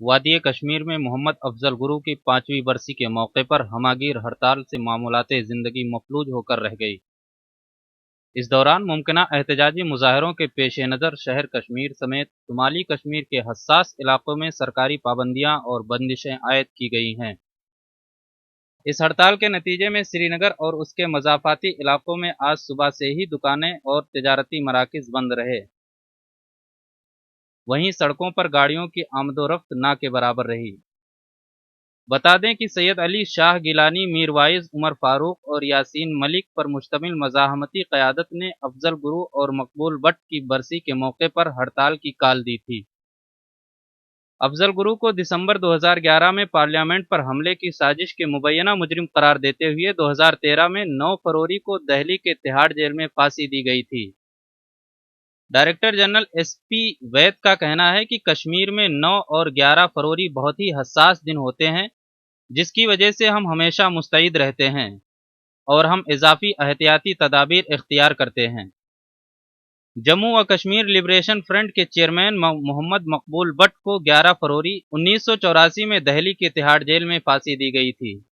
وادی کشمیر میں محمد افضل گرو کی 5ویں برسی کے موقع پر ہماگیر ہڑتال سے معمولات زندگی مفلوج ہو کر رہ گئی۔ اس دوران ممکنہ احتجاجی مظاہروں کے پیش نظر شہر کشمیر سمیت شمالی کشمیر کے حساس علاقوں میں سرکاری پابندیاں اور بندشیں عائد کی گئی ہیں۔ اس ہڑتال کے نتیجے میں سری نگر اور اس کے مضافاتی علاقوں میں آج صبح سے ہی دکانیں اور تجارتی مراکز بند رہے۔ وہیں سڑکوں پر گاڑیوں کی آمد و رفت نہ کے برابر رہی۔ بتا دیں کہ سید علی شاہ گیلانی، میر وائز عمر فاروق اور یاسین ملک پر مشتمل مزاحمتی قیادت نے افضل گرو اور مقبول بٹ کی برسی کے موقع پر ہڑتال کی کال دی تھی۔ افضل گرو کو دسمبر 2011 میں پارلیمنٹ پر حملے کی سازش کے مبینہ مجرم قرار دیتے ہوئے 2013 میں 9 فروری کو دہلی کے تہاڑ جیل میں پھانسی دی گئی تھی۔ Director general S P Vaid کا کہنا ہے کہ کشمیر میں 9 اور 11 فروری بہت ہی حساس دن ہوتے ہیں، جس کی وجہ سے ہم ہمیشہ مستعد رہتے ہیں اور ہم اضافی احتیاطی تدابیر اختیار کرتے ہیں۔ جموں و کشمیر لبریشن فرنٹ کے چیئرمین محمد مقبول بٹ کو 11 فروری 1984 میں دہلی کے تہاڑ جیل میں پھانسی دی گئی تھی۔